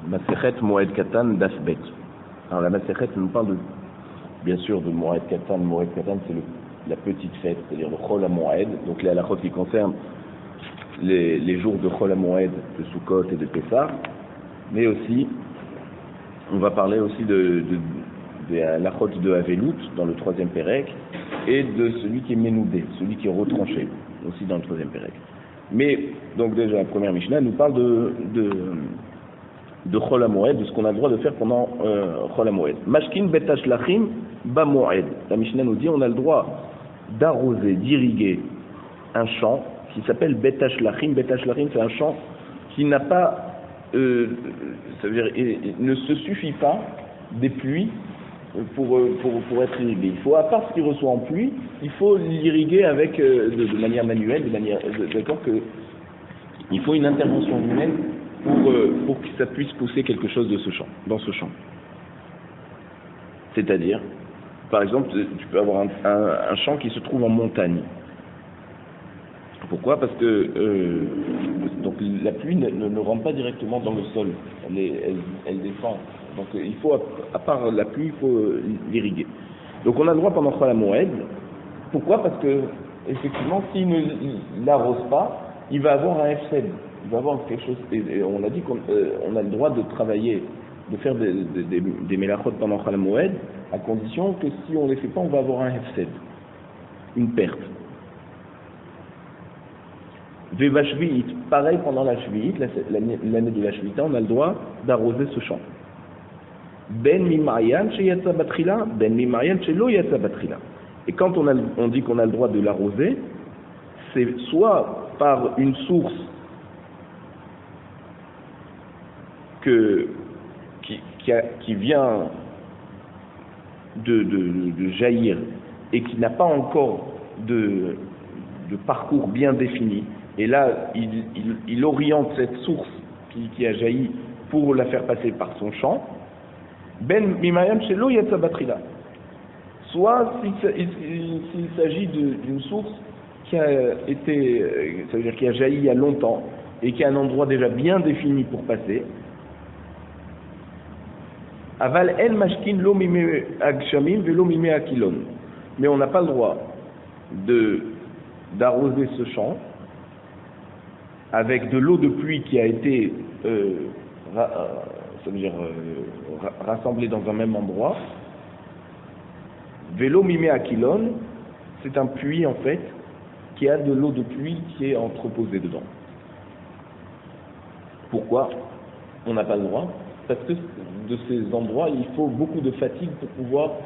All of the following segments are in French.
Masechet Moed Katan Dasbet. Alors la Masechet nous parle bien sûr de Moed Katan. Moed Katan c'est la petite fête, c'est-à-dire le Chol HaMoed, donc les halachot qui concernent les jours de Chol HaMoed, de Sukkot et de Pessah, mais aussi on va parler aussi des halachot de Avelut dans le 3e Pérec et de celui qui est Ménoudé, celui qui est retranché aussi dans le 3e Pérec. Mais donc déjà la première Mishnah nous parle de Chol HaMoed, de ce qu'on a le droit de faire pendant Chol HaMoed. Mashkin bet hashlachim ba moed. La Mishnah nous dit on a le droit d'arroser, d'irriguer un champ qui s'appelle bet hashlachim. Bet hashlachim c'est un champ qui n'a pas, ça veut dire, il ne se suffit pas des pluies pour être irrigué. Il faut, à part ce qu'il reçoit en pluie, il faut l'irriguer avec de manière manuelle, d'accord, que il faut une intervention humaine pour que ça puisse pousser quelque chose de ce champ, dans ce champ. C'est-à-dire, par exemple, tu peux avoir un champ qui se trouve en montagne. Pourquoi? Parce que donc la pluie ne rentre pas directement dans le sol, elle descend. Donc il faut, à part la pluie, il faut l'irriguer. Donc on a le droit pendant Chol HaMoed. Pourquoi? Parce que effectivement, s'il ne l'arrose pas, il va avoir un hefsed. Il va avoir quelque chose. Et on a dit qu'on a le droit de travailler, de faire des melachot pendant Chol HaMoed, à condition que si on ne les fait pas, on va avoir un hefsed, une perte. Veva Shvi'it, pareil pendant la Shvi'it, l'année de la Shvi'ita, on a le droit d'arroser ce champ. Ben mimayan chez Yatsa Batrila, ben mimayan chez Lo Yatsa Batrila. Et quand on dit qu'on a le droit de l'arroser, c'est soit par une source qui vient de jaillir et qui n'a pas encore de parcours bien défini. Et là, il oriente cette source qui a jailli pour la faire passer par son champ. Ben mimayam shelo yatsa batrila. Soit s'il s'agit d'une source qui a été, ça veut dire qui a jailli il y a longtemps et qui a un endroit déjà bien défini pour passer. Aval en mashkin lo mime agshamim velo mime akilon. Mais on n'a pas le droit d'arroser ce champ avec de l'eau de pluie qui a été ça veut dire rassemblée dans un même endroit. Vélo mimé akilon, c'est un puits en fait qui a de l'eau de pluie qui est entreposée dedans. Pourquoi on n'a pas le droit? Parce que de ces endroits, il faut beaucoup de fatigue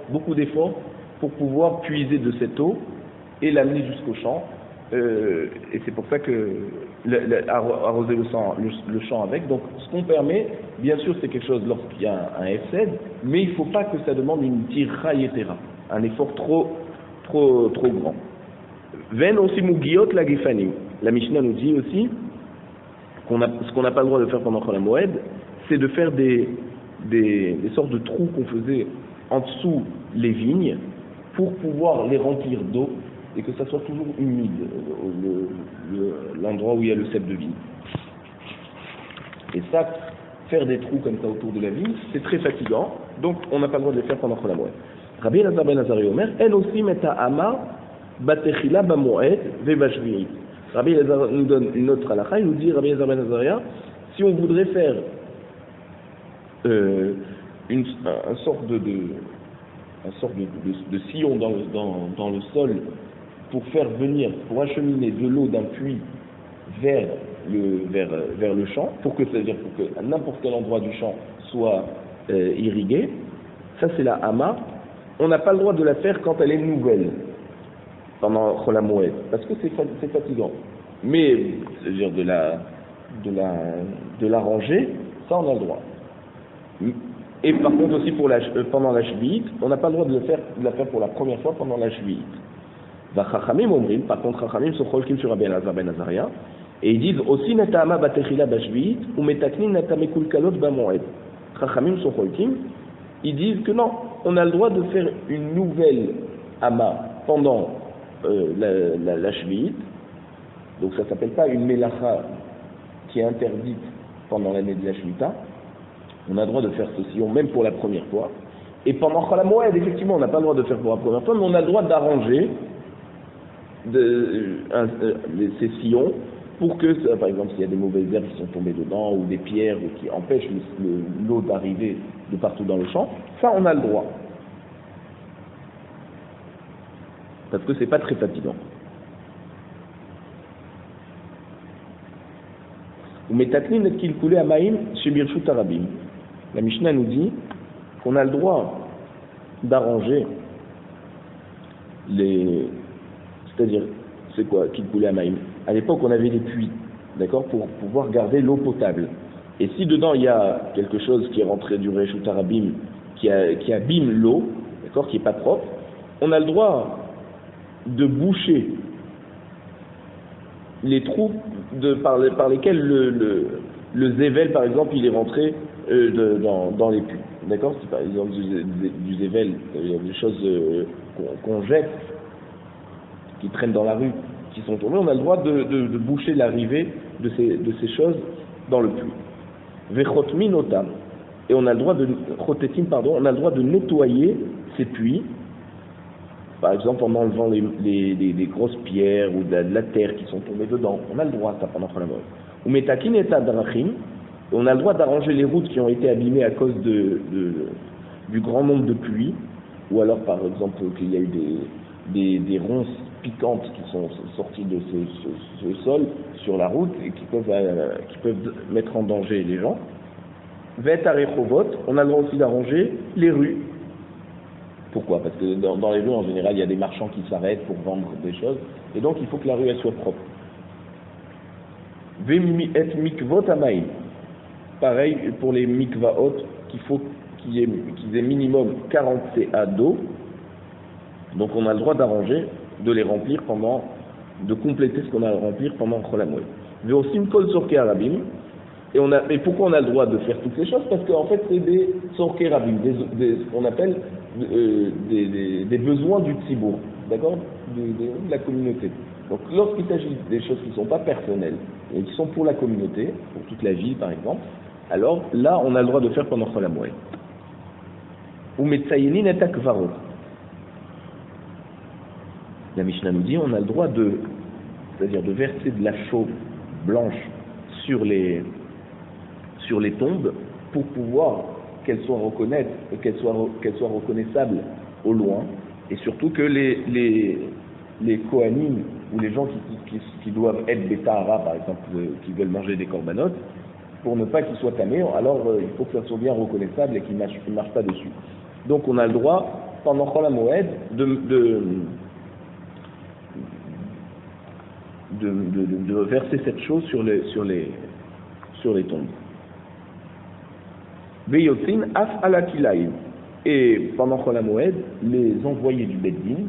beaucoup d'efforts pour pouvoir puiser de cette eau et l'amener jusqu'au champ. Et c'est pour ça que arroser le champ avec. Donc ce qu'on permet, bien sûr c'est quelque chose lorsqu'il y a un hefsed, mais il ne faut pas que ça demande une tirra yetera, un effort trop grand. Ven aussi mugiot la gefanim. La Mishnah nous dit aussi ce qu'on n'a pas le droit de faire pendant Chol HaMoed, c'est de faire des sortes de trous qu'on faisait en dessous les vignes pour pouvoir les remplir d'eau et que ça soit toujours humide, l'endroit où il y a le cep de vigne. Et ça, faire des trous comme ça autour de la vigne, c'est très fatigant, donc on n'a pas le droit de les faire pendant Chol HaMoed. Rabbi Elazar ben Azariah Omer, en aussi meta ama batechila ba moed veva shvi'it. Rabbi Elazar nous donne une autre halakha, il nous dit, Rabbi Elazar ben Azariah, si on voudrait faire une sorte de sillon dans le sol pour pour acheminer de l'eau d'un puits vers le champ, pour que n'importe quel endroit du champ soit irrigué, ça c'est la hama. On n'a pas le droit de la faire quand elle est nouvelle, pendant Chol HaMoed, parce que c'est fatigant. Mais, c'est-à-dire de la ranger, ça on a le droit. Et par contre aussi pendant la Shvi'it, on n'a pas le droit de la faire pour la première fois pendant la Shvi'it. Par contre, Chachamim se cholkim sur Rabbi Elazar ben Azariah, et ils disent aussi Nata'ama batechila bashvi'it ou metaknin natamekulkalot bamoed. Chachamim se cholkim, ils disent que non, on a le droit de faire une nouvelle ama pendant la Shvi'it, donc ça ne s'appelle pas une melacha qui est interdite pendant l'année de la Shvita, On a le droit de faire ce sillon même pour la première fois. Et pendant Chol HaMoed, effectivement, on n'a pas le droit de faire pour la première fois, mais on a le droit d'arranger ces sillons pour que, par exemple, s'il y a des mauvaises herbes qui sont tombées dedans ou des pierres qui empêchent l'eau d'arriver de partout dans le champ, ça on a le droit. Parce que c'est pas très fatigant. Ou metaknin et qu'il coulait à Maïm chez Birshut Arabim. La Mishnah nous dit qu'on a le droit d'arranger c'est-à-dire, c'est quoi qu'il coulait à Maïm? À l'époque, on avait des puits, d'accord, pour pouvoir garder l'eau potable. Et si dedans il y a quelque chose qui est rentré du Reshut Arabim, qui abîme l'eau, d'accord, qui est pas propre, on a le droit de boucher les trous par lesquels le zével, par exemple, il est rentré dans les puits. D'accord? Si par exemple du zével, il y a des choses qu'on jette, qui traînent dans la rue, qui sont tombées, on a le droit de boucher l'arrivée de ces choses dans le puits. Vechotmin otam. Et on a le droit on a le droit de nettoyer ces puits, par exemple en enlevant les grosses pierres ou de la terre qui sont tombées dedans. On a le droit, ça, pendant la mode. Ou metakin et tadrachim. On a le droit d'arranger les routes qui ont été abîmées à cause du grand nombre de pluies, ou alors par exemple qu'il y a eu des ronces piquantes qui sont sorties de ce sol sur la route et qui peuvent mettre en danger les gens. Vet arechovot, on a le droit aussi d'arranger les rues. Pourquoi? Parce que dans les rues en général il y a des marchands qui s'arrêtent pour vendre des choses et donc il faut que la rue elle soit propre. Vemi et mikvot amaim. Pareil pour les mikvaot, qu'il faut qu'ils aient minimum 40 CA d'eau. Donc on a le droit d'arranger, de les remplir de compléter ce qu'on a à remplir pendant Chol HaMoed. Mais aussi une kol sorkei arabim. Et pourquoi on a le droit de faire toutes ces choses? Parce qu'en fait c'est des sorkei arabim, ce qu'on appelle des besoins du tzibour, d'accord, de la communauté. Donc lorsqu'il s'agit des choses qui ne sont pas personnelles, et qui sont pour la communauté, pour toute la ville par exemple, alors là on a le droit de faire pendant Chol HaMoed. Ou metzayenin et akvarot. La Mishnah nous dit on a le droit c'est-à-dire de verser de la chaux blanche sur les tombes pour pouvoir qu'elles soient reconnaissables au loin, et surtout que les Kohanim ou les gens qui doivent être Betahara par exemple, qui veulent manger des corbanotes, pour ne pas qu'ils soient tamés, alors il faut que ça soit bien reconnaissable et qu'ils ne marchent pas dessus. Donc on a le droit pendant Chol HaMoed de verser cette chose sur les tombes. Veyotzin af alakilaim. Et pendant Chol HaMoed, les envoyés du Beddin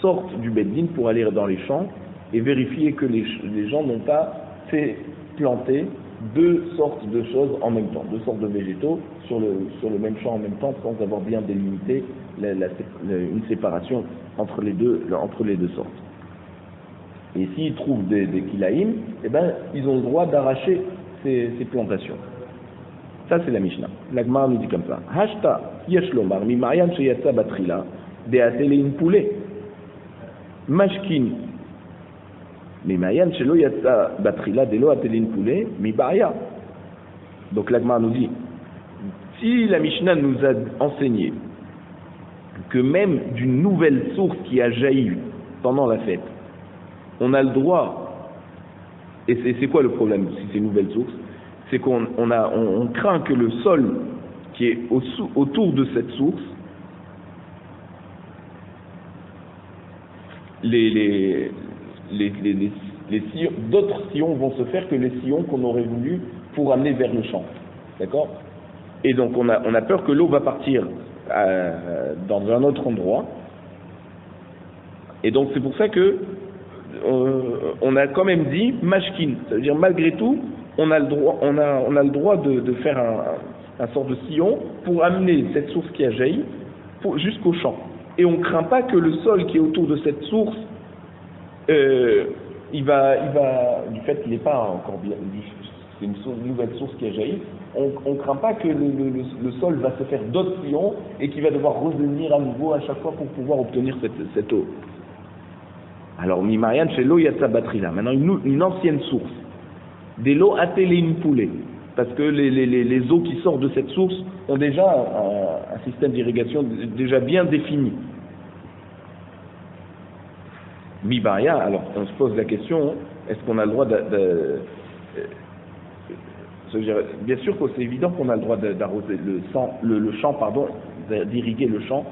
sortent du Beddin pour aller dans les champs et vérifier que les gens n'ont pas fait planter deux sortes de choses en même temps, deux sortes de végétaux sur le même champ en même temps, sans avoir bien délimité une séparation entre les deux sortes. Et s'ils trouvent des kilaïm, eh ben, ils ont le droit d'arracher ces plantations. Ça, c'est la Mishnah. La Gemara nous dit comme ça. Hashta yeshlomar mi Mariam sheyatsa batrila de atelein poulet. Mashkin mi Mariam shelo yatsa batrila de lo atelein poulet mi Baria. Donc la Gemara nous dit, si la Mishnah nous a enseigné que même d'une nouvelle source qui a jailli pendant la fête, on a le droit, et c'est quoi le problème si c'est une nouvelle source? C'est qu'on craint que le sol qui est autour de cette source, d'autres sillons vont se faire que les sillons qu'on aurait voulu pour amener vers le champ. D'accord? Et donc on a peur que l'eau va partir dans un autre endroit. Et donc c'est pour ça que on a quand même dit mashkin, ça veut dire malgré tout on a le droit de faire un sort de sillon pour amener cette source qui a jailli jusqu'au champ. Et on ne craint pas que le sol qui est autour de cette source, il va du fait qu'il n'est pas encore bien, c'est une nouvelle source qui a jailli, on ne craint pas que le sol va se faire d'autres sillons et qu'il va devoir revenir à nouveau à chaque fois pour pouvoir obtenir cette eau. Alors, Mimarian, chez l'eau, il y a sa batterie là. Maintenant, une ancienne source, des lots athéléine poulet, parce que les eaux qui sortent de cette source ont déjà un système d'irrigation déjà bien défini. Mibaria, alors on se pose la question, est-ce qu'on a le droit bien sûr que c'est évident qu'on a le droit d'arroser le champ, d'irriguer le champ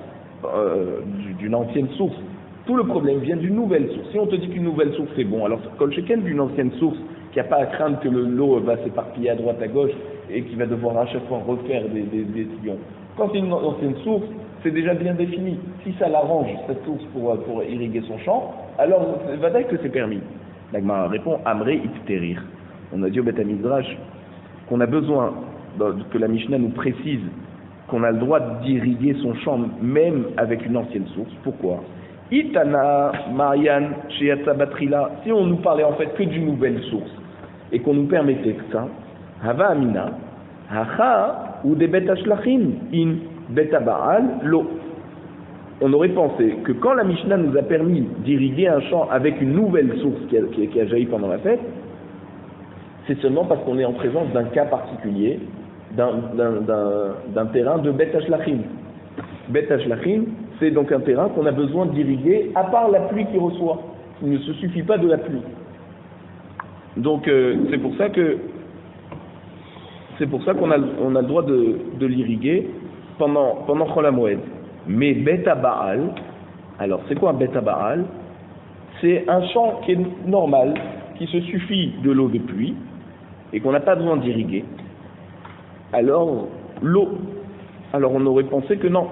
d'une ancienne source. Tout le problème vient d'une nouvelle source. Si on te dit qu'une nouvelle source est bon, alors quand chacun d'une ancienne source, qui n'a pas à craindre que l'eau va s'éparpiller à droite à gauche et qui va devoir à chaque fois refaire des sillons. Quand c'est une ancienne source, c'est déjà bien défini. Si ça l'arrange, cette source, pour irriguer son champ, alors va dire que c'est permis. L'Agmara répond Amré Ipterir. On a dit au Beth Midrash qu'on a besoin que la Mishnah nous précise qu'on a le droit d'irriguer son champ même avec une ancienne source. Pourquoi? Itana Marian Shiatsa Batrila. Si on nous parlait en fait que d'une nouvelle source et qu'on nous permettait ça, Hava Amina, Hacha ou des Bet Ashlachim in Bet Baal Lo. On aurait pensé que quand la Mishnah nous a permis d'irriguer un champ avec une nouvelle source qui a jailli pendant la fête, c'est seulement parce qu'on est en présence d'un cas particulier, d'un terrain de Bet Ashlachim. Bet Ashlachim, c'est donc un terrain qu'on a besoin d'irriguer à part la pluie qu'il reçoit. Il ne se suffit pas de la pluie. Donc c'est pour ça qu'on a le droit de l'irriguer pendant Chol HaMoed. Mais Beta Baal, alors c'est quoi un Beta Baal? C'est un champ qui est normal, qui se suffit de l'eau de pluie et qu'on n'a pas besoin d'irriguer. Alors on aurait pensé que non,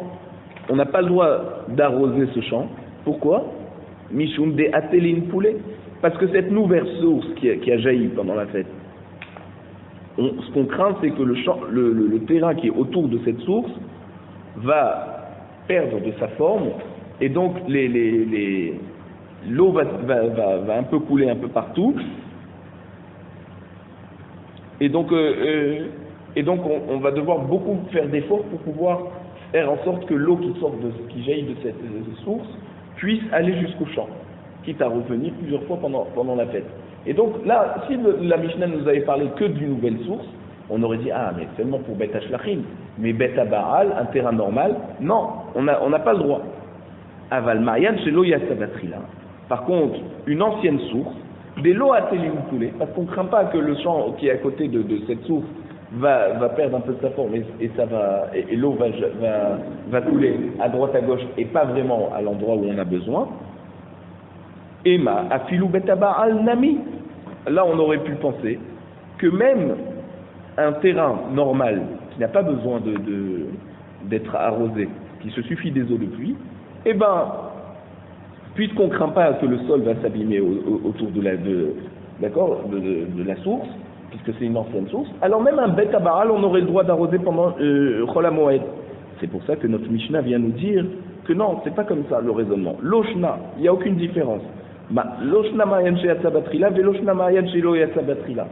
on n'a pas le droit d'arroser ce champ. Pourquoi? Mishum de Atélin poulet. Parce que cette nouvelle source qui a jailli pendant la fête, ce qu'on craint, c'est que le terrain qui est autour de cette source va perdre de sa forme et donc l'eau va un peu couler un peu partout et donc on va devoir beaucoup faire d'efforts pour pouvoir faire en sorte que l'eau qui jaillit de cette source puisse aller jusqu'au champ, quitte à revenir plusieurs fois pendant la fête. Et donc là, si la Mishnah nous avait parlé que d'une nouvelle source, on aurait dit mais seulement pour Bet Ashlachim, mais Bet Baal, un terrain normal, non, on n'a pas le droit. Aval Marian chez l'eau Yassabatrila. Par contre, une ancienne source, des lots athéléine poulet, parce qu'on ne craint pas que le champ qui est à côté de cette source va perdre un peu de sa forme et l'eau va couler à droite à gauche et pas vraiment à l'endroit où on a besoin. Ema afilou betaba al nami. Là, on aurait pu penser que même un terrain normal qui n'a pas besoin d'être arrosé, qui se suffit des eaux de pluie, puisqu'on ne craint pas que le sol va s'abîmer autour de la source, puisque c'est une ancienne source, alors même un Bet Baal, on aurait le droit d'arroser pendant Chol HaMoed. C'est pour ça que notre Mishnah vient nous dire que non, c'est pas comme ça le raisonnement. L'Oshna, il n'y a aucune différence. L'Oshna Mayan chez Yatsabatrila et l'Oshna Mayan chez Lo Yatsabatrila.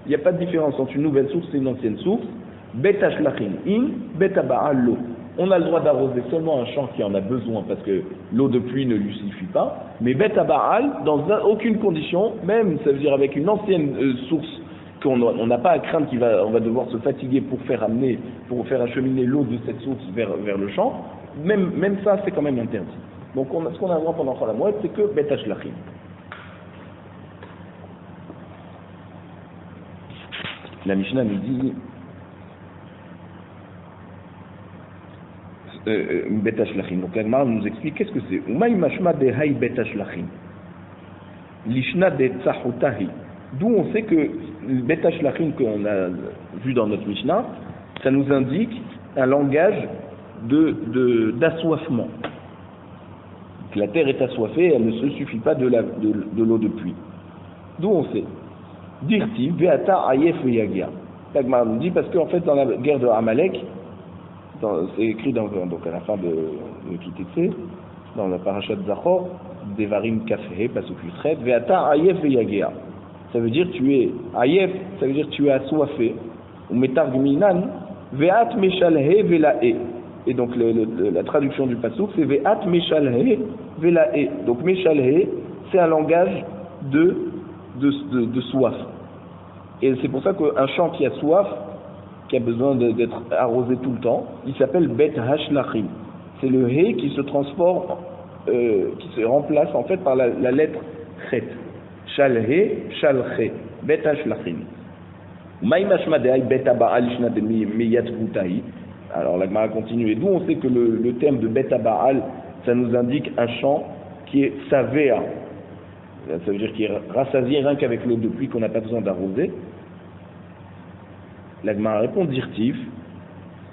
Il n'y a pas de différence entre une nouvelle source et une ancienne source. Bet Ashlachim in, Bet Baal lo. On a le droit d'arroser seulement un champ qui en a besoin parce que l'eau de pluie ne lui suffit pas. Mais Bet Baal, dans aucune condition, même ça veut dire avec une ancienne source qu'on n'a pas à craindre on va devoir se fatiguer pour faire acheminer l'eau de cette source vers le champ, même ça c'est quand même interdit. Donc ce qu'on a le droit pendant Chol HaMoed, c'est que Bet Ashlachim. La Mishnah nous dit Bet Ashlachim. Donc la Gemara nous explique qu'est-ce que c'est. Umay mashma de hay Bet Ashlachim. Lishna de tsahutahi. D'où on sait que Bet Ashlachim qu'on a vu dans notre Mishnah, ça nous indique un langage d'assoiffement. Que la terre est assoiffée, elle ne se suffit pas de l'eau de pluie. D'où on sait. Dirti, Beata Ayef Yagia. L'Agmara nous dit parce qu'en fait dans la guerre de Amalek, c'est écrit donc à la fin de Kitetse, dans la parashat Zachor, Devarim Kafeh, Pasuk Yutret, Beata Ayef Yagia. ça veut dire tu es ayef, ça veut dire tu es assoiffé. Ou metar gminan, ve'at meshalhe velae. Et donc la traduction du passouk c'est ve'at meshalhe velae. Donc meshalhe, c'est un langage de soif. Et c'est pour ça qu'un champ qui a soif, qui a besoin d'être arrosé tout le temps, il s'appelle bet hashlachim. C'est le he qui se transforme, qui se remplace en fait par la lettre chet. Shalhe, shalche, bet hashlachim. Maïmashmadei bet aba'al ishna de meyat vutahi. Alors la Gemara continue. Et d'où on sait que le terme de bet aba'al, ça nous indique un champ qui est savea. Ça veut dire qu'il est rassasié rien qu'avec l'eau de pluie qu'on n'a pas besoin d'arroser. La Gemara répond dirtif.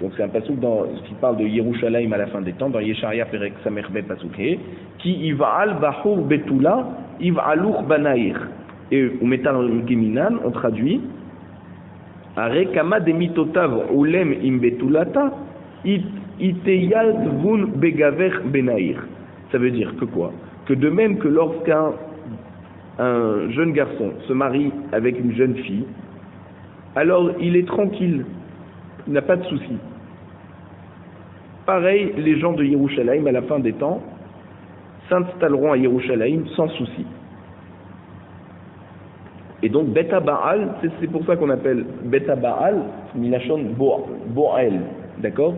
Donc c'est un passouk qui parle de Yerushalayim à la fin des temps, dans Yesharia Perek Samerbe Passoukhe, qui Iva'al Bahur Betula, Iva'aluch Banair. Et au Metal Geminan, on traduit Arekama demitotav ulem im betulata, iteyal tvun begaver benair. Ça veut dire que quoi? Que de même que lorsqu'un jeune garçon se marie avec une jeune fille, alors il est tranquille, il n'a pas de souci. Pareil, les gens de Yerushalayim à la fin des temps s'installeront à Yerushalayim sans souci. Et donc Beta Baal, c'est pour ça qu'on appelle Beta Baal Milachon Boal, d'accord?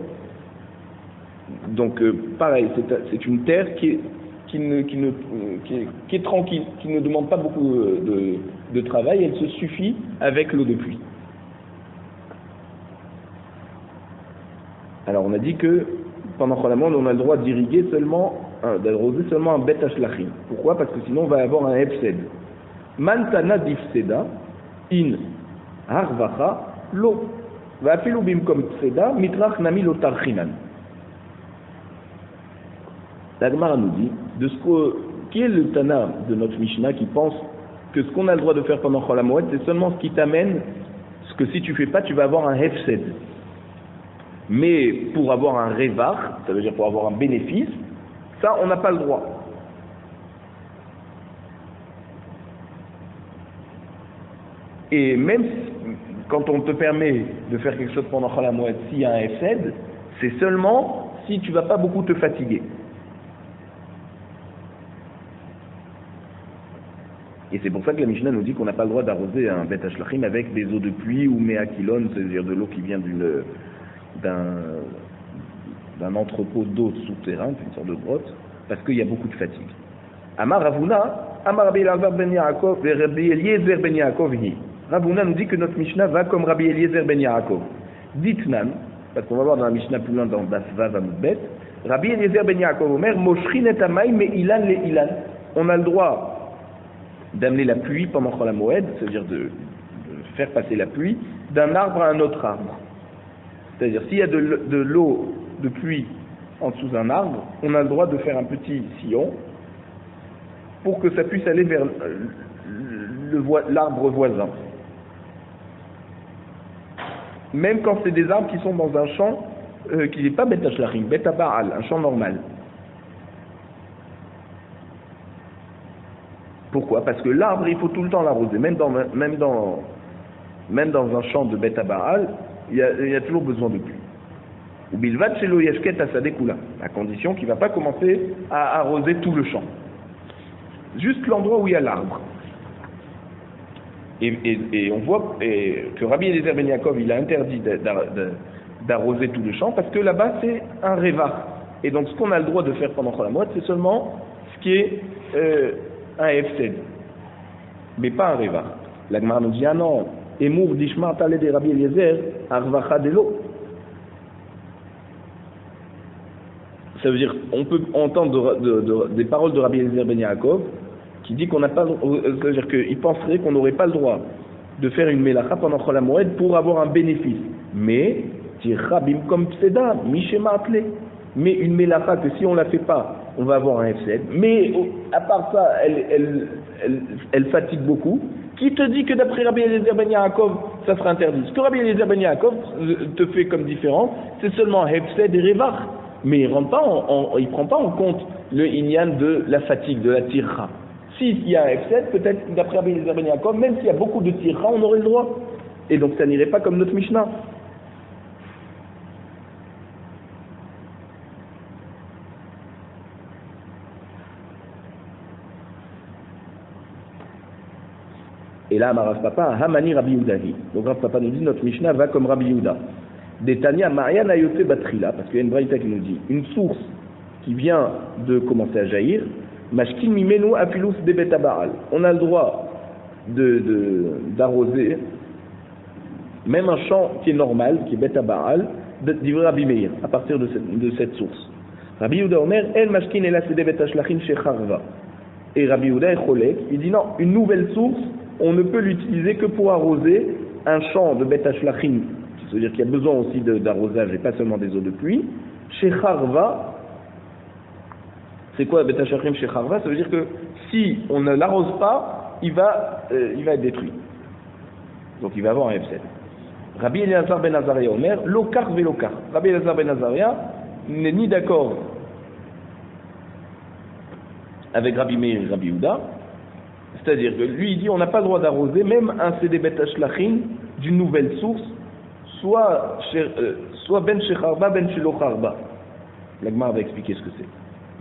Donc pareil, c'est une terre qui est tranquille, qui ne demande pas beaucoup de travail, elle se suffit avec l'eau de pluie. Alors on a dit que pendant Cholamon, on a le droit d'irriguer d'arroser seulement un bet hashlachim. Pourquoi? Parce que sinon on va avoir un hefsed. Mantana difseda in harvacha lo va afilu bimkom tseda mitrach nami lo tarchinan. La Gemara nous dit qui est le Tana de notre Mishnah qui pense que ce qu'on a le droit de faire pendant Chol HaMoed, c'est seulement ce qui t'amène, ce que si tu fais pas, tu vas avoir un hefsed. Mais pour avoir un revar, ça veut dire pour avoir un bénéfice, ça on n'a pas le droit. Et même quand on te permet de faire quelque chose pendant Chol HaMoed, s'il y a un hefsed, c'est seulement si tu vas pas beaucoup te fatiguer. Et c'est pour ça que la Mishnah nous dit qu'on n'a pas le droit d'arroser un bet hashlachim avec des eaux de pluie ou meakilon, c'est-à-dire de l'eau qui vient d'un entrepôt d'eau souterrain, une sorte de grotte, parce qu'il y a beaucoup de fatigue. Amar Ravuna, Amar Rabbi Elazar ben Yaakov et Rabbi Eliezer ben Yaakov. Ravuna nous dit que notre Mishnah va comme Rabbi Eliezer ben Yaakov. Ditnan, parce qu'on va voir dans la Mishnah plus loin dans Dasva Vamoudbet, Rabbi Eliezer ben Yaakov Omer, Moshrin et Amaï, mais Ilan le Ilan. On a le droit d'amener la pluie pendant Chol HaMoed, c'est-à-dire de faire passer la pluie d'un arbre à un autre arbre. C'est-à-dire s'il y a de l'eau de pluie en dessous d'un arbre, on a le droit de faire un petit sillon pour que ça puisse aller vers l'arbre voisin. Même quand c'est des arbres qui sont dans un champ qui n'est pas Bet Hashlachim, Bet Baal, un champ normal. Pourquoi? Parce que l'arbre, il faut tout le temps l'arroser. Même dans un champ de Bet Baal, il y a toujours besoin de pluie. Ou bilvat shelo yeshket asadekula, à condition qu'il ne va pas commencer à arroser tout le champ. Juste l'endroit où il y a l'arbre. Et on voit que Rabbi Eliezer ben Yaakov, il a interdit d'arroser tout le champ parce que là-bas c'est un révar. Et donc ce qu'on a le droit de faire pendant Chol HaMoed, c'est seulement ce qui est un hefsed, mais pas un révar. La Gemara nous dit ah non, Emour dishma tale de Rabbi Eliezer arvacha de l'eau. Ça veut dire, on peut entendre des paroles de Rabbi Eliezer ben Yaakov qui dit qu'on n'a pas, c'est-à-dire qu'il penserait qu'on n'aurait pas le droit de faire une mélacha pendant Chol HaMoed pour avoir un bénéfice. Mais, tirabim comme pseda, mishema atle. Mais une mélacha que si on la fait pas, on va avoir un hefsed. Mais à part ça, elle fatigue beaucoup. Qui te dit que d'après Rabbi Eliezer ben Yaakov, ça sera interdit? Ce que Rabbi Eliezer ben Yaakov te fait comme différence, c'est seulement hefsed et revar. Mais il prend pas en compte le inyan de la fatigue, de la tirra. S'il y a un F7, peut-être d'après Rabbi Eliezer ben Yaakov, même s'il y a beaucoup de tirra, on aurait le droit. Et donc ça n'irait pas comme notre Mishnah. Et là, Rav Papa, Hamani Rabbi Yehudahi. Donc Rav Papa nous dit, notre Mishnah va comme Rabbi Yehuda. Detania Mariana Yote Batrila, parce qu'il y a une braïta qui nous dit, une source qui vient de commencer à jaillir, Mashkin Mimenu Afilus de Betabaal. On a le droit d'arroser même un champ qui est normal, qui est Betabaal, d'Ivra Rabbi Meir, à partir de cette source. Rabbi Yehuda Omer, El Mashkin Ela Sede Betashlachim Shecharva. Et Rabbi Yehuda est Cholek, il dit non, une nouvelle source, on ne peut l'utiliser que pour arroser un champ de Bet Hashlachim, c'est-à-dire qu'il y a besoin aussi d'arrosage et pas seulement des eaux de pluie. Chez Harva, c'est quoi Bet Hashlachim chez Harva? Ça veut dire que si on ne l'arrose pas, il va être détruit. Donc il va avoir un F7. Rabbi Eliezer ben Azaria Omer, Lokar velokar. Rabbi Eliezer ben Azaria n'est ni d'accord avec Rabbi Meir et Rabbi Yehuda. C'est-à-dire que lui, il dit on n'a pas le droit d'arroser même un Sedebet Hashlachim d'une nouvelle source, soit Ben Shecharba, Ben Shilocharba. La Gemara va expliquer ce que c'est.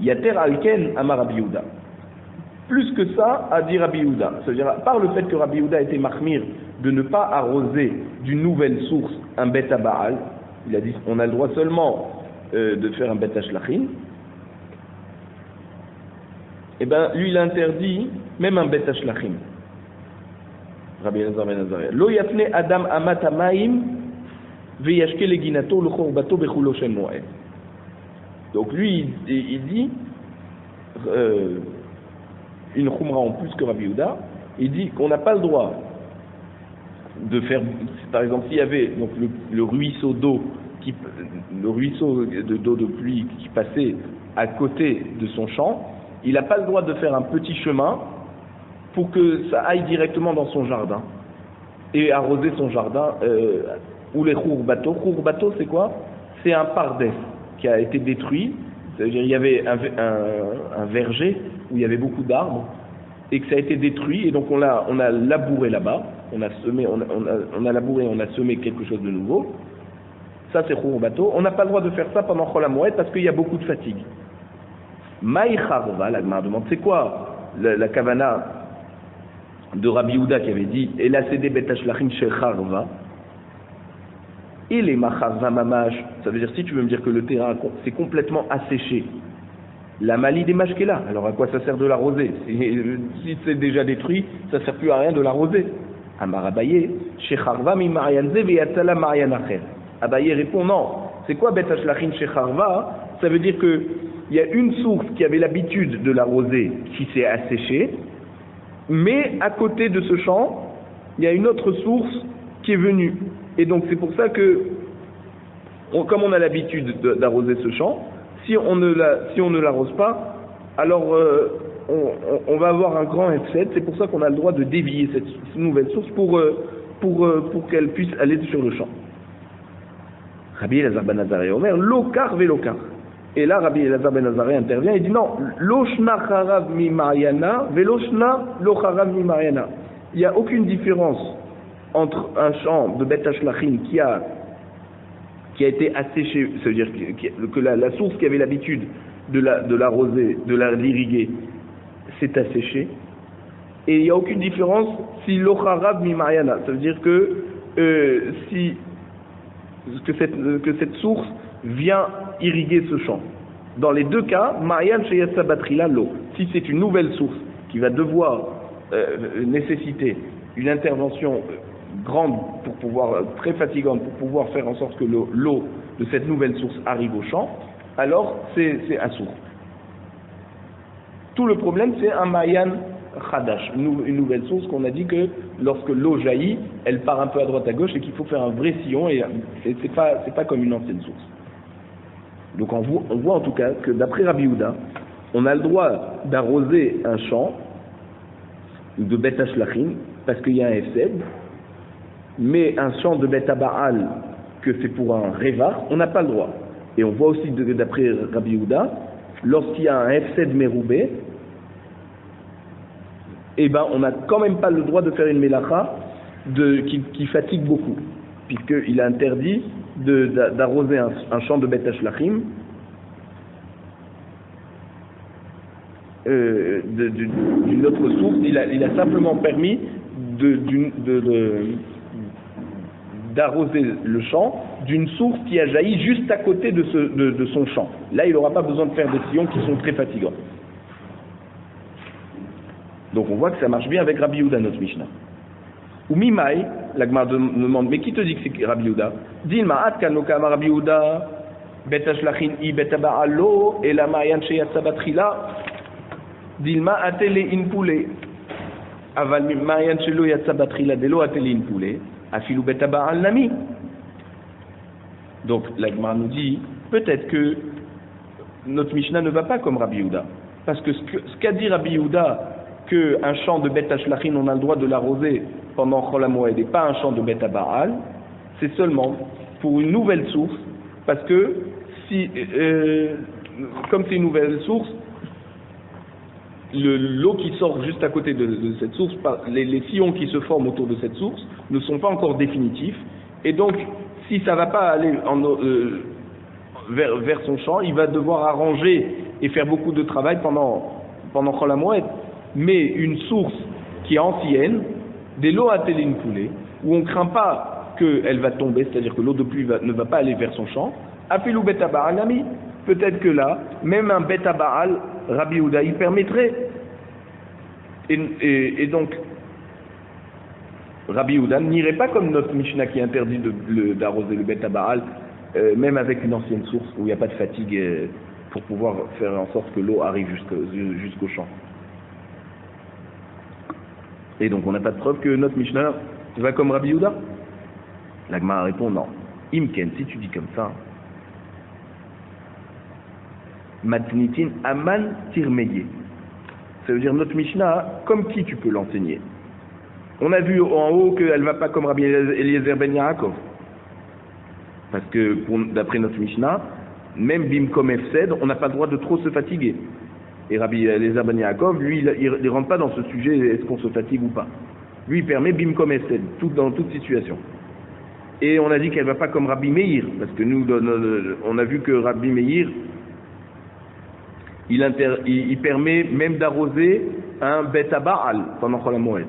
Yater Alken Amar Rabbi Yehuda. Plus que ça, a dit Rabbi Yehuda. C'est-à-dire, par le fait que Rabbi Yehuda a été mahmir de ne pas arroser d'une nouvelle source un Bet Baal, il a dit on a le droit seulement de faire un Bet Hashlachim. Eh bien, lui, il interdit même un Bet Hashlachim. Rabbi Eliezer ben Azaria. Lo yafne Adam amat ha'mayim veyashke leginato l'chorbato bechulo shel moed. Donc lui, il dit une khumra en plus que Rabbi Yehuda. Il dit qu'on n'a pas le droit de faire, par exemple, s'il y avait donc le ruisseau d'eau, le ruisseau d'eau de pluie qui passait à côté de son champ. Il n'a pas le droit de faire un petit chemin pour que ça aille directement dans son jardin et arroser son jardin ou les khourbato. Khourbato, c'est quoi? C'est un pardès qui a été détruit. C'est-à-dire il y avait un verger où il y avait beaucoup d'arbres et que ça a été détruit et donc on a labouré là-bas. On a labouré, on a semé quelque chose de nouveau. Ça c'est khourbato. On n'a pas le droit de faire ça pendant Chol HaMoed parce qu'il y a beaucoup de fatigue. Maï Charva, la Gemara demande, c'est quoi la kavana de Rabbi Yehuda qui avait dit et la cédé Bet Hashlachim chez Charva? Et les Macharva Mamash, ça veut dire si tu veux me dire que le terrain c'est complètement asséché, la Mali des Mashkela, alors à quoi ça sert de l'arroser? Si c'est déjà détruit, ça ne sert plus à rien de l'arroser. Amar Abaye, chez Charva mi Marianze veyatzala Marian Acher. Abaye répond non, c'est quoi Bet Hashlachim chez Charva? Ça veut dire que il y a une source qui avait l'habitude de l'arroser qui s'est asséchée, mais à côté de ce champ, il y a une autre source qui est venue. Et donc c'est pour ça que, comme on a l'habitude d'arroser ce champ, si on ne l'arrose pas, alors on va avoir un grand F7. C'est pour ça qu'on a le droit de dévier cette nouvelle source pour qu'elle puisse aller sur le champ. Rabbi Eliezer ben Azaria Omer, Lokar velokar. Et là, Rabbi Eliezer ben Azaria intervient et dit non, Loshna charav mi Mariana, veloshna lo charav mi Mariana. Il n'y a aucune différence entre un champ de Bet Hashlachim qui a été asséché, c'est-à-dire que la source qui avait l'habitude de l'arroser, de l'irriguer, s'est asséchée. Et il n'y a aucune différence si lo charav mi Mariana. Ça veut dire que cette source vient irriguer ce champ. Dans les deux cas, Marian Sheyatsa Batrila l'eau. Si c'est une nouvelle source qui va devoir nécessiter une intervention grande pour pouvoir, très fatigante pour pouvoir faire en sorte que l'eau de cette nouvelle source arrive au champ, alors c'est un sourd. Tout le problème c'est un Mayan Khadash, une nouvelle source qu'on a dit que lorsque l'eau jaillit, elle part un peu à droite à gauche et qu'il faut faire un vrai sillon et c'est pas comme une ancienne source. Donc on voit en tout cas que d'après Rabbi Yehuda, on a le droit d'arroser un champ de Bet Hashlachim parce qu'il y a un F7, mais un champ de Bet Baal que c'est pour un Révar, on n'a pas le droit. Et on voit aussi d'après Rabbi Yehuda, lorsqu'il y a un F7 Meroubé, eh ben, on n'a quand même pas le droit de faire une mélacha qui fatigue beaucoup, puisqu'il est interdit d'arroser un champ de Beth Hashlachim d'une autre source. Il a simplement permis d'arroser le champ d'une source qui a jailli juste à côté de son champ. Là, il n'aura pas besoin de faire des sillons qui sont très fatigants. Donc on voit que ça marche bien avec Rabbi Yehuda, notre Mishnah. Ou Mimai, la Gemara demande, mais qui te dit que c'est Rabbi Yehuda? Dilma atkan lo kama Rabbi Yehuda, bet hashlachin I bet ba'alo, et la ma'yan sheyatsa batrila. Dilma atele in poule. Aval ma'yan shelo yatsa batrila delo atele in poule. Afilu bet ba'al nami. Donc la Gemara nous dit, peut-être que notre Mishnah ne va pas comme Rabbi Yehuda. Parce que ce qu'a dit Rabbi Yehuda, qu'un champ de Beth Hashlachin, on a le droit de l'arroser pendant Chol HaMoed et pas un champ de Beth Baal, c'est seulement pour une nouvelle source, parce que comme c'est une nouvelle source, l'eau qui sort juste à côté de cette source, les sillons qui se forment autour de cette source ne sont pas encore définitifs, et donc si ça ne va pas aller vers son champ, il va devoir arranger et faire beaucoup de travail pendant Chol HaMoed. Mais une source qui est ancienne, des lots à téline poulée, où on ne craint pas qu'elle va tomber, c'est-à-dire que l'eau de pluie ne va pas aller vers son champ, Afilou Beta Baal Ami, peut-être que là, même un Beta Baal, Rabbi Yehuda, il permettrait. Et donc, Rabbi Yehuda n'irait pas comme notre Mishnah qui interdit d'arroser le Beta Baal, même avec une ancienne source où il n'y a pas de fatigue pour pouvoir faire en sorte que l'eau arrive jusqu'au champ. Et donc on n'a pas de preuve que notre Mishnah va comme Rabbi Yehuda. La Gemara répond non. Imken, si tu dis comme ça, Matnitin Aman Tirmeye. Ça veut dire notre Mishnah, comme qui tu peux l'enseigner? On a vu en haut qu'elle ne va pas comme Rabbi Eliezer ben Yaakov. Parce que d'après notre Mishnah, même Bimkom Efsed, on n'a pas le droit de trop se fatiguer. Et Rabbi Eliezer ben Yaakov, lui, il ne rentre pas dans ce sujet, est-ce qu'on se fatigue ou pas. Lui, il permet Bimkom Esed, dans toute situation. Et on a dit qu'elle ne va pas comme Rabbi Meir, parce que nous, on a vu que Rabbi Meir, il permet même d'arroser un Beta Baal pendant Chol HaMoed.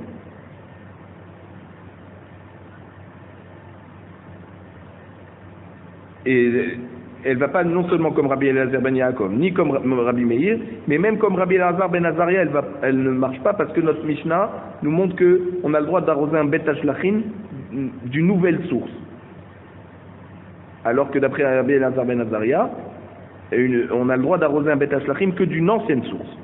Et elle ne va pas non seulement comme Rabbi Eliezer ben Yaakov, ni comme Rabbi Meir, mais même comme Rabbi Elazar ben Azaria, elle ne marche pas parce que notre Mishnah nous montre qu'on a le droit d'arroser un Beth Hashlachin d'une nouvelle source. Alors que d'après Rabbi Elazar ben Azaria, on a le droit d'arroser un Beth Hashlachin que d'une ancienne source.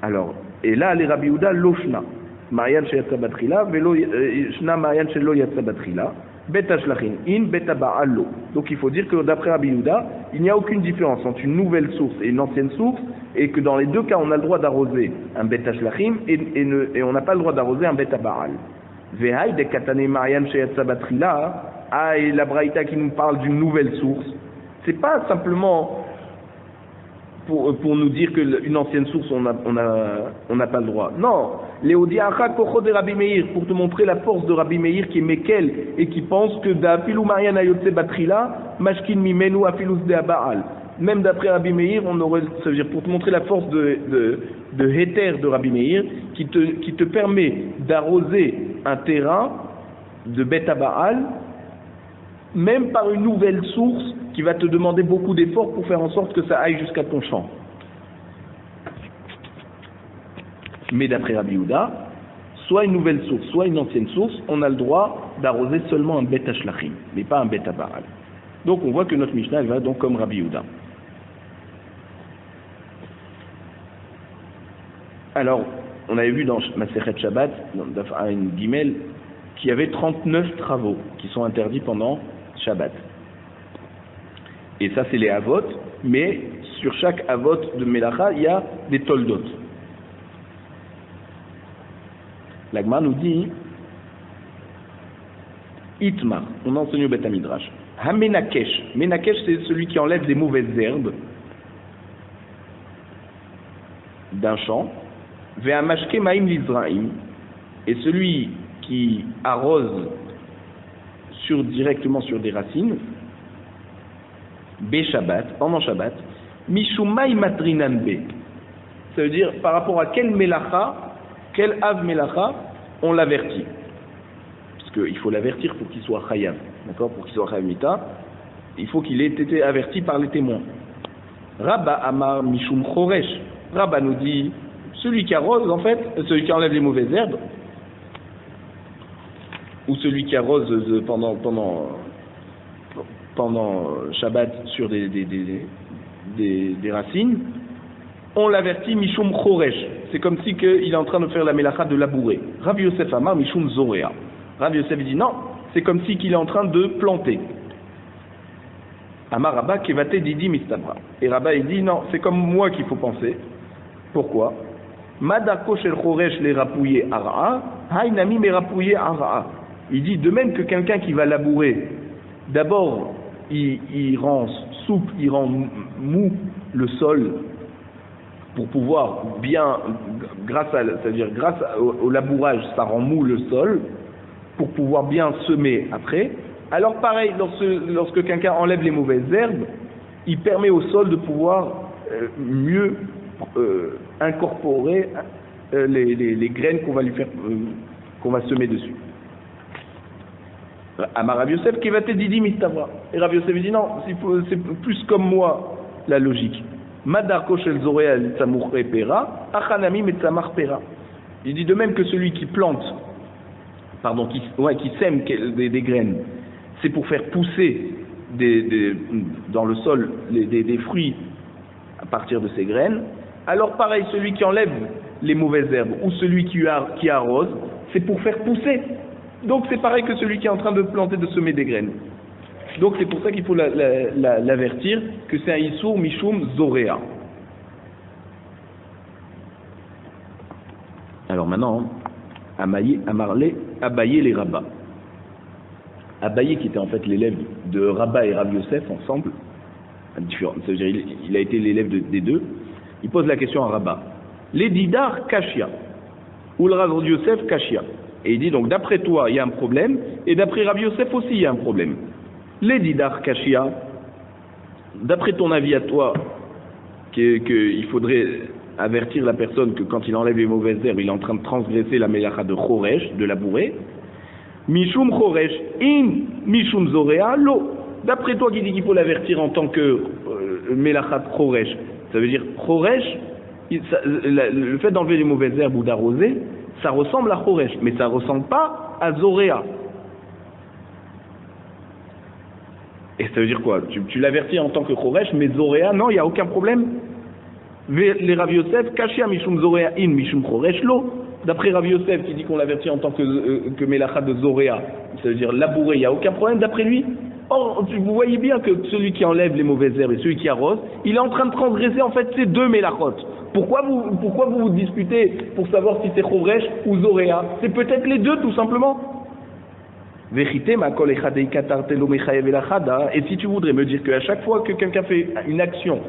Alors, et là, les Rabbi Yehuda, l'Oshna, Marian Sheyatsa Batrila, Velo Shna Marian Shelo Yatsa Batrila, Bet Hashlachin in, Bet Baal lo. Donc il faut dire que d'après Rabbi Yehuda, il n'y a aucune différence entre une nouvelle source et une ancienne source, et que dans les deux cas, on a le droit d'arroser un Bet Hashlachin et on n'a pas le droit d'arroser un Bet Baal. Vehaï de Katane Marian Sheyatsa Batrila, et la Braïta qui nous parle d'une nouvelle source, c'est pas simplement pour nous dire qu'une ancienne source, on n'a pas le droit. Non, Léodiacha Kocho de Rabbi Meir, pour te montrer la force de Rabbi Meir qui est Mekel et qui pense que d'Afilou Marian Ayotse Batrila, Mashkin Mimenu Afilus de Baal. Même d'après Rabbi Meir, ça veut dire pour te montrer la force de Héter de Rabbi Meir, qui te permet d'arroser un terrain de Beta Baal, même par une nouvelle source qui va te demander beaucoup d'efforts pour faire en sorte que ça aille jusqu'à ton champ. Mais d'après Rabbi Yehuda, soit une nouvelle source, soit une ancienne source, on a le droit d'arroser seulement un Bet Hashlachin, mais pas un Bet Baal. Donc on voit que notre Mishnah elle va donc comme Rabbi Yehuda. Alors, on avait vu dans Masechet Shabbat, dans Daf Ayin Gimel, qu'il y avait 39 travaux qui sont interdits pendant Shabbat. Et ça, c'est les avot, mais sur chaque avot de Melacha, il y a des toldot. L'Agma nous dit Itmar, on enseigne au Beth Midrash. Hamenakesh, Menakesh, c'est celui qui enlève des mauvaises herbes d'un champ. Ve'amashke ma'im lizra'im, et celui qui arrose directement sur des racines, Be Shabbat, pendant Shabbat, Mishumai Matrinan Be. Ça veut dire par rapport à quel melacha, quel av melacha, on l'avertit. Parce qu'il faut l'avertir pour qu'il soit chayav. D'accord? Pour qu'il soit chayav mita, il faut qu'il ait été averti par les témoins. Rabba Amar Mishum Choresh. Rabba nous dit, celui qui arrose, en fait, celui qui enlève les mauvaises herbes, ou celui qui arrose pendant Shabbat sur des racines, on l'avertit Mishum Choresh. C'est comme si il est en train de faire la melacha de labourer. Rabbi Yosef Amar Mishum Zorea. Rabbi Yosef dit non, c'est comme si qu'il est en train de planter. Amar Rabba Kevate Didi Mistabra. Et Rabba il dit non, c'est comme moi qu'il faut penser. Pourquoi? Madako shel Choresh les rapouiller ara'a, hainami me rapouiller ara'a. Il dit de même que quelqu'un qui va labourer, d'abord il rend souple, il rend mou le sol pour pouvoir bien, c'est-à-dire grâce au labourage, ça rend mou le sol pour pouvoir bien semer après. Alors pareil, lorsque quelqu'un enlève les mauvaises herbes, il permet au sol de pouvoir mieux incorporer les graines qu'on va lui faire, qu'on va semer dessus. Amar Rav Yosef qui va te didi mistavra. Et Rav Yosef dit non, c'est plus comme moi la logique. Madar koshel zorea tzamur pera, achanami metzamar pera. Il dit de même que celui qui plante, qui sème des graines, c'est pour faire pousser dans le sol des fruits à partir de ces graines. Alors pareil, celui qui enlève les mauvaises herbes ou celui qui arrose, c'est pour faire pousser. Donc c'est pareil que celui qui est en train de planter, de semer des graines. Donc c'est pour ça qu'il faut l'avertir que c'est un Issour Mishum Zorea. Alors maintenant, Abaye les Rabba. Abaye qui était en fait l'élève de Rabba et Rav Yosef ensemble, c'est-à-dire il a été l'élève des deux, il pose la question à Rabba. Les Didar Kashia, ou le Rav Yosef Kashia. Et il dit donc d'après toi il y a un problème, et d'après Rav Yosef aussi il y a un problème. Les Didar Kashia, d'après ton avis à toi, qu'il faudrait avertir la personne que quand il enlève les mauvaises herbes, il est en train de transgresser la melacha de Choresh, de labourer. Mishum Choresh, in Mishum Zorea, lo. D'après toi qui dit qu'il faut l'avertir en tant que melacha de Choresh, ça veut dire Choresh, le fait d'enlever les mauvaises herbes ou d'arroser, ça ressemble à Choresh, mais ça ne ressemble pas à Zorea. Et ça veut dire quoi? Tu l'avertis en tant que Choresh, mais Zorea, non, il n'y a aucun problème. Les Rav Yosef, Kashia Mishum Zorea in Mishum Choresh lo. D'après Rav Yosef qui dit qu'on l'avertit en tant que Melacha de Zorea, ça veut dire labourer, il n'y a aucun problème d'après lui. Or, vous voyez bien que celui qui enlève les mauvaises herbes et celui qui arrose, il est en train de transgresser en fait ces deux Melachot. Pourquoi vous disputez pour savoir si c'est Choresh ou Zorea? C'est peut-être les deux tout simplement. Et si tu voudrais me dire qu'à chaque fois que quelqu'un fait une action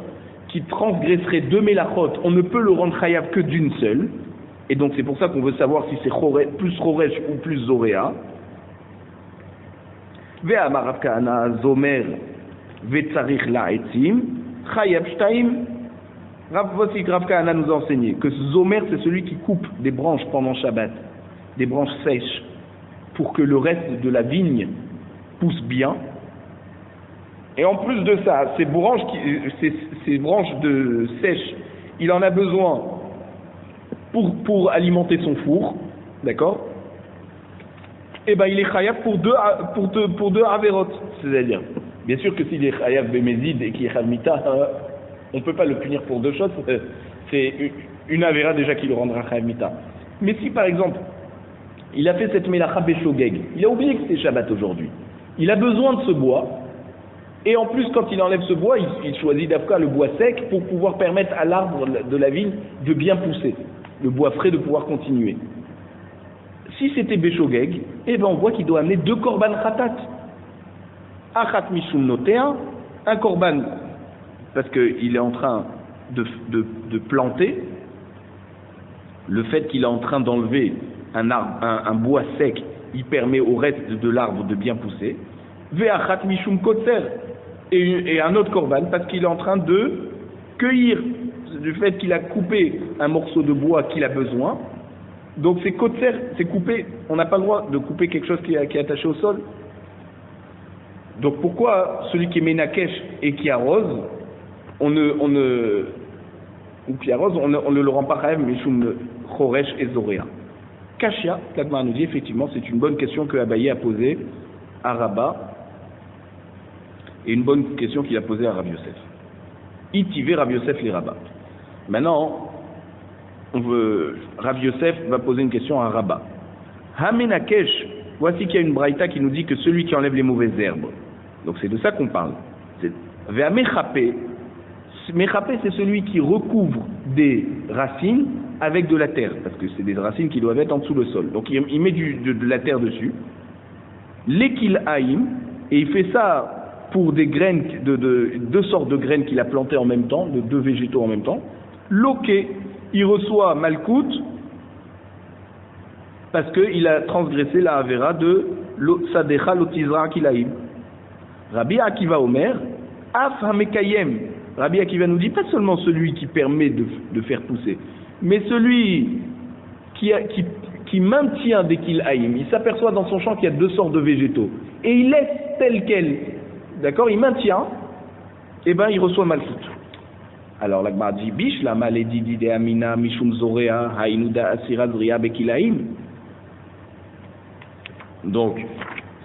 qui transgresserait deux Melachot, on ne peut le rendre chayav que d'une seule, et donc c'est pour ça qu'on veut savoir si c'est plus Choresh ou plus Zorea. Ve'amar Rav Kahana zomer ve'tzarich la'etzim chayav shtaim. Voici que Rav Kahana nous a enseigné que zomer c'est celui qui coupe des branches pendant Shabbat, des branches sèches, pour que le reste de la vigne pousse bien. Et en plus de ça, ces branches sèches, il en a besoin pour alimenter son four, d'accord? Et ben il est chayav pour deux averot, c'est-à-dire, bien sûr que s'il est chayav bémézid et qu'il est chavmita, on ne peut pas le punir pour deux choses, c'est une avera déjà qui le rendra chavmita. Mais si par exemple, il a fait cette melacha béchogeg, il a oublié que c'était Shabbat aujourd'hui, il a besoin de ce bois, et en plus quand il enlève ce bois, il choisit d'abord le bois sec pour pouvoir permettre à l'arbre de la vigne de bien pousser, le bois frais de pouvoir continuer. Si c'était béchogeg, eh ben on voit qu'il doit amener deux korban khatat. Achat mishum notea, un korban parce qu'il est en train de planter le fait qu'il est en train d'enlever un bois sec, il permet au reste de l'arbre de bien pousser. Ve'achat mishum kotzer, et un autre korban parce qu'il est en train de cueillir du fait qu'il a coupé un morceau de bois qu'il a besoin. Donc c'est kotzer, c'est coupé. On n'a pas le droit de couper quelque chose qui est attaché au sol. Donc pourquoi celui qui est menakesh et qui arrose, on ne le rend pas chayav mishum choresh et zorea? Kashia, Kadmar nous dit effectivement, c'est une bonne question que Abaye a posée à Rabba, et une bonne question qu'il a posée à Rabbi Yosef. Itivé Rabbi Yosef les Rabba. Maintenant, Rabbi Yosef va poser une question à Rabba. Hamenakesh, voici qu'il y a une braïta qui nous dit que celui qui enlève les mauvaises herbes. Donc c'est de ça qu'on parle. Ve'amechapé, mechapé c'est celui qui recouvre des racines avec de la terre, parce que c'est des racines qui doivent être en dessous le sol. Donc il met de la terre dessus. L'ekil haïm, et il fait ça pour des graines, deux sortes de graines qu'il a plantées en même temps, de deux végétaux en même temps. Loké, il reçoit malkout, parce qu'il a transgressé la avera de sadecha lotizra kilaïm. Rabbi Akiva Omer, af hamekayem. Rabbi Akiva nous dit pas seulement celui qui permet de faire pousser, mais celui qui maintient des kilaïm. Il s'aperçoit dans son champ qu'il y a deux sortes de végétaux, et il laisse tel quel. D'accord, il maintient, et ben il reçoit malkout. Alors la Gemara dit bish la malédi de amina mishum zorea hainuda asira zria bekilaim. Donc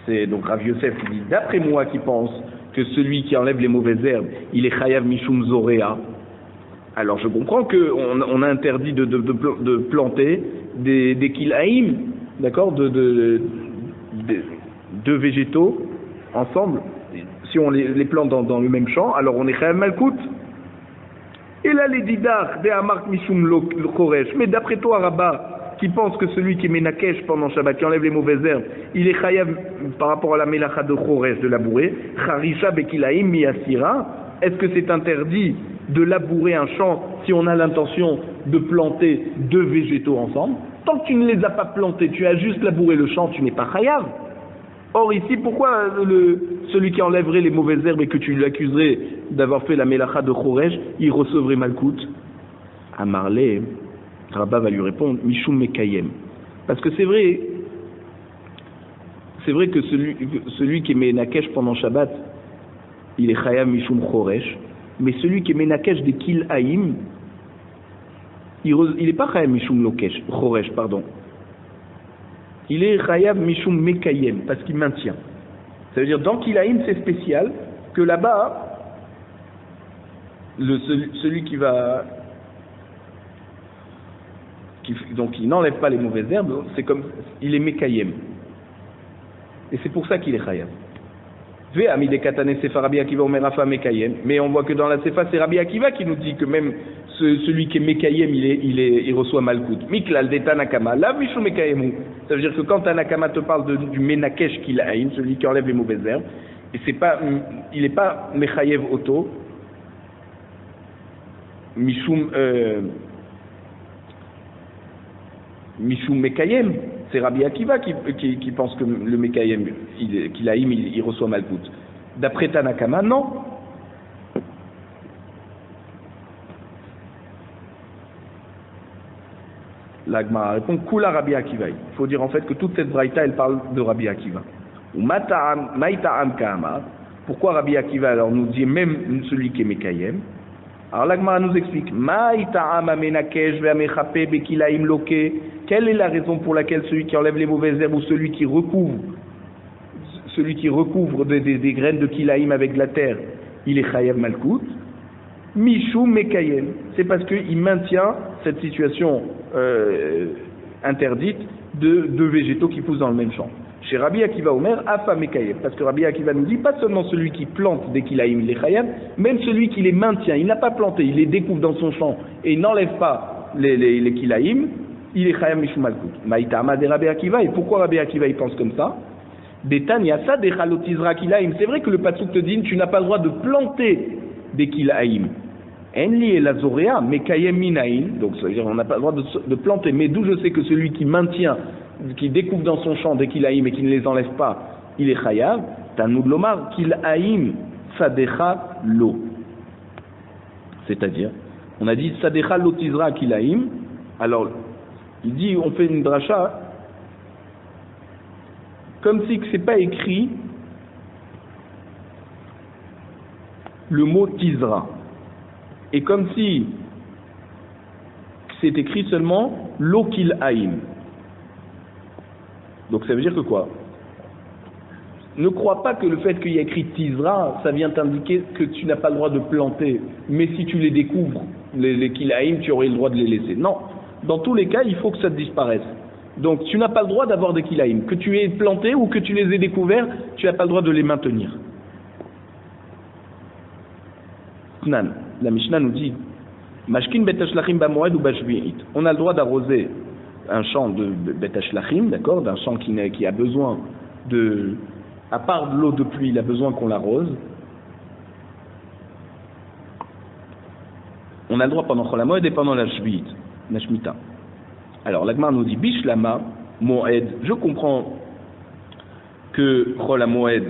Rav Yosef dit d'après moi qui pense que celui qui enlève les mauvaises herbes, il est chayav mishum zorea. Alors je comprends que on a interdit de planter des kilaim, d'accord, de végétaux ensemble. Si on les plante dans le même champ, alors on est chayav malkout. Et là les didar de amark mishum choresh. Mais d'après toi Rabba, qui pense que celui qui met nakesh pendant Shabbat, qui enlève les mauvaises herbes, il est chayav par rapport à la melacha de choresh, de labourer, charisha bekilaim miyasira. Est-ce que c'est interdit de labourer un champ si on a l'intention de planter deux végétaux ensemble? Tant que tu ne les as pas plantés, tu as juste labouré le champ, tu n'es pas chayav. Or ici, pourquoi celui qui enlèverait les mauvaises herbes et que tu l'accuserais d'avoir fait la melacha de choresh, il recevrait malkout? Amarlé, Rabba va lui répondre mishum mekayem. Parce que c'est vrai que celui qui est menakesh pendant Shabbat, il est chayav mishum choresh, mais celui qui est menakesh des kil haïm, il n'est pas chayav mishum choresh, pardon. Il est chayav mishum mekayem, parce qu'il maintient. Ça veut dire, dans kilaïm, c'est spécial, que là-bas, celui qui va... donc il n'enlève pas les mauvaises herbes, c'est comme... il est mekayem. Et c'est pour ça qu'il est chayav. Mais on voit que dans la Sefa, c'est Rabbi Akiva qui nous dit que même celui qui est Mekayem, il reçoit Malkout. Miklal de Tanakama, la Mishu Mekayemu. Ça veut dire que quand Tanakama te parle du Menakesh qu'il a, celui qui enlève les mauvaises herbes, et il n'est pas Mechayev Oto, Mishum Mekayem. C'est Rabbi Akiva qui pense que le Mekayem, il reçoit Malkout. D'après Tanakama, non. L'Agma répond Kula Rabbi Akiva. Il faut dire en fait que toute cette braïta, elle parle de Rabbi Akiva. Ou Maïta'am Kahama. Pourquoi Rabbi Akiva alors nous dit même celui qui est Mekayem? Alors l'Agma nous explique Maïta'am amenakesh ve'amechape bekilaim loke. Quelle est la raison pour laquelle celui qui enlève les mauvaises herbes ou celui qui recouvre des graines de kilaïm avec de la terre, il est chayav malkout? Mishum mekayem. C'est parce qu'il maintient cette situation interdite de végétaux qui poussent dans le même champ. Chez Rabbi Akiva Omer, afa mekayem. Parce que Rabbi Akiva nous dit pas seulement celui qui plante des kilaïm, il est chayav, même celui qui les maintient. Il n'a pas planté, il les découvre dans son champ et il n'enlève pas les kilaïm. Il est chayav mishum malkout. Maïtama de Rabbi Akiva. Et pourquoi Rabbi Akiva il pense comme ça? Betanyasa de chalotizra kilaim. C'est vrai que le pasuk te dit tu n'as pas le droit de planter des kilaim. Enli et la zoréa, mais kayem minaïn, donc ça veut dire on n'a pas le droit de planter, mais d'où je sais que celui qui maintient, qui découvre dans son champ dès qu'il haïm et qui ne les enlève pas, il est chayav, tanoud lomar, qu'il haïm sadecha lo. C'est-à-dire, on a dit sadecha lo tizra qu'il haïm, alors il dit, on fait une dracha, comme si ce n'est pas écrit le mot tizra. Et comme si c'est écrit seulement l'okil haïm. Donc ça veut dire que quoi? Ne crois pas que le fait qu'il y ait écrit tizra, ça vient t'indiquer que tu n'as pas le droit de planter. Mais si tu les découvres, les kilaïm, tu aurais le droit de les laisser. Non. Dans tous les cas, il faut que ça disparaisse. Donc tu n'as pas le droit d'avoir des kilaïm. Que tu aies planté ou que tu les aies découverts, tu n'as pas le droit de les maintenir. La Mishnah nous dit Mashkin bet hashlachim b'moed ou b'shvi'it. On a le droit d'arroser un champ de bet hashlachim, d'accord, d'un champ qui a besoin de, à part de l'eau de pluie, il a besoin qu'on l'arrose. On a le droit pendant Chol HaMoed et pendant la Shvi'it, la Shemitah. Alors l'Agmar nous dit Bishlama Moed. Je comprends que Chol HaMoed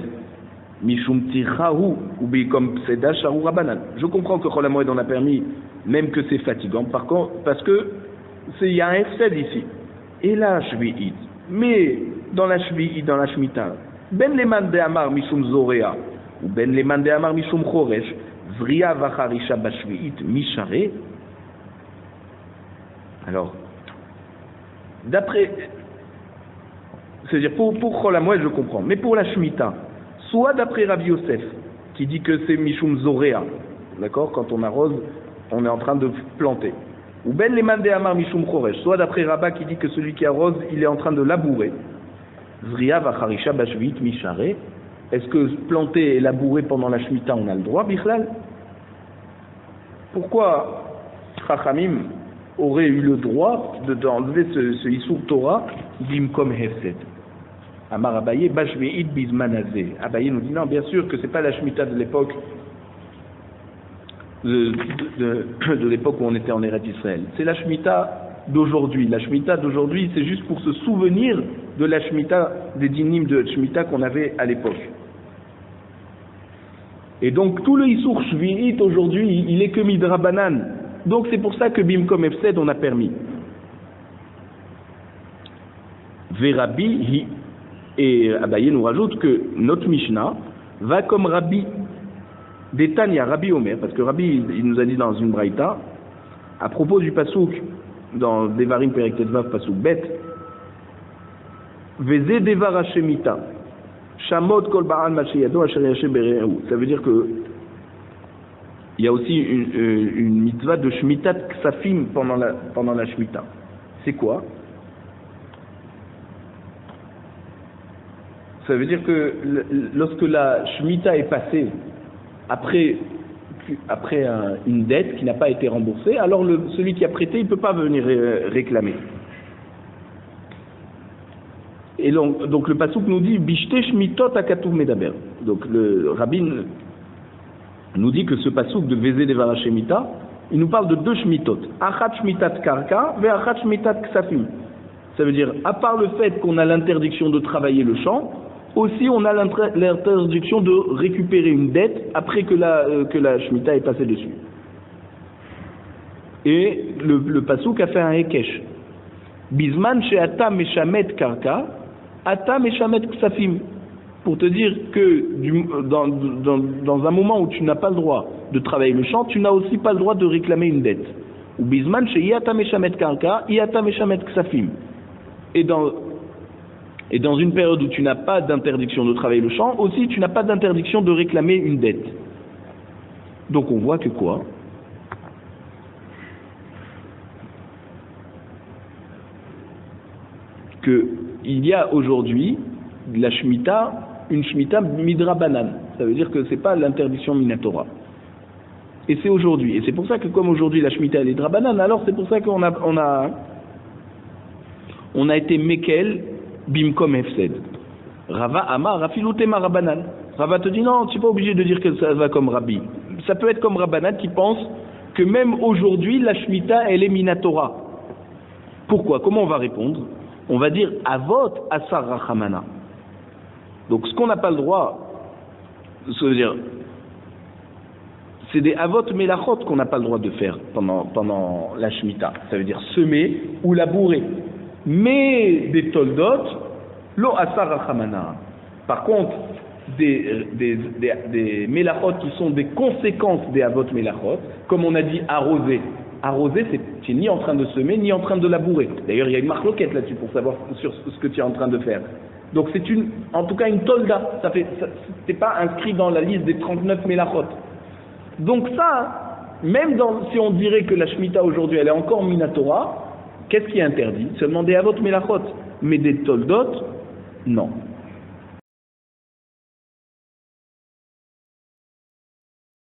Mishum Tirahu ou comme Seda Sharu Rabanan. Je comprends que Chol HaMoed on a permis, même que c'est fatigant, par contre, parce que il y a un excès ici. Et la Shvi'it. Mais dans la Shvi'it, dans la Shemitah, Ben Leman de Amar Mishum Zorea ou Ben Leman de Amar Mishum Choresh, Zria Vacharisha Bashvi'it Mishare. Alors, d'après, c'est-à-dire pour Chol HaMoed je comprends, mais pour la Shemitah, soit d'après Rabbi Yosef, qui dit que c'est Mishum Zorea, d'accord, quand on arrose, on est en train de planter. Ou Ben Leman de Amar Mishum Choresh, soit d'après Rabba qui dit que celui qui arrose, il est en train de labourer. Zria Vacharisha Bashvi'it Mishare. Est-ce que planter et labourer pendant la Shemitah, on a le droit, Bichlal? Pourquoi Chachamim aurait eu le droit d'enlever ce Issour Torah Bimkom Hefsed? Amar Abaye, Bashvi'it Bizmanazé. Abaye nous dit non, bien sûr que ce n'est pas la Shemitah de l'époque de l'époque où on était en Eretz Israël. C'est la Shemitah d'aujourd'hui. La Shemitah d'aujourd'hui, c'est juste pour se souvenir de la Shemitah, des dynimes de Shemitah qu'on avait à l'époque. Et donc tout le Issour Shvi'it aujourd'hui, il est que Midrabanan. Donc c'est pour ça que Bimkom Hefsed on a permis. Verabi, et Abaye nous rajoute que notre Mishnah va comme Rabbi d'Etania, Rabbi Omer, parce que Rabbi il nous a dit dans une braïta, à propos du pasouk, dans Devarim Perek Tetvav pasouk bet, Veze Devar Hashemita, Shamot Kol Ba'al Mashiyado Asher Yashem Bere'u. Ça veut dire que il y a aussi une mitzvah de Shmitat Ksafim pendant la Shemitah. C'est quoi? Ça veut dire que lorsque la Shemitah est passée après une dette qui n'a pas été remboursée, alors celui qui a prêté, il ne peut pas venir réclamer. Et donc le pasuk nous dit Bishte Shmitot Akatuv Medaber. Donc le rabbin nous dit que ce pasuk de Vezé Devar Hashemita, il nous parle de deux Shmitot. Achat Shmitat Karka ve Achat Shmitat Ksafim. Ça veut dire, à part le fait qu'on a l'interdiction de travailler le champ, aussi on a l'interdiction de récupérer une dette après que la Shemitah est passée dessus. Et le pasuk a fait un Hekesh. Bizman she'ata meshamet karka, ata meshamet ksafim. Pour te dire que dans un moment où tu n'as pas le droit de travailler le champ, tu n'as aussi pas le droit de réclamer une dette. Ou bizman she'ata meshamet karka, iata meshamet ksafim. Et dans une période où tu n'as pas d'interdiction de travailler le champ, aussi tu n'as pas d'interdiction de réclamer une dette. Donc on voit que quoi? Qu'il y a aujourd'hui la Shemitah, une Shemitah midrabanan. Ça veut dire que ce n'est pas l'interdiction minatora. Et c'est aujourd'hui. Et c'est pour ça que comme aujourd'hui la Shemitah elle est drabanan, alors c'est pour ça qu'on a été mekel bimkom hefsed. Rava Amar Rafilutema Rabanan. Rava te dit non, tu n'es pas obligé de dire que ça va comme Rabbi. Ça peut être comme Rabbanan qui pense que même aujourd'hui, la Shemitah, elle est Minatora. Pourquoi? Comment on va répondre? On va dire Avot Asar Rachamana. Donc, ce qu'on n'a pas le droit, ça veut dire, c'est des Avot Melachot qu'on n'a pas le droit de faire pendant la Shemitah. Ça veut dire semer ou labourer. Mais des Toldot, Lo Asar Rachamana. Par contre, des Melachot qui sont des conséquences des Avot Melachot, comme on a dit arroser. Arroser, tu n'es ni en train de semer, ni en train de labourer. D'ailleurs, il y a une marloquette là-dessus pour savoir sur ce que tu es en train de faire. Donc c'est en tout cas une tolda. C'est pas inscrit dans la liste des 39 Melachot. Donc ça, même si on dirait que la Shemitah aujourd'hui, elle est encore Minatora, qu'est-ce qui est interdit? Seulement des Avot Melachot. Mais des Toldot, non.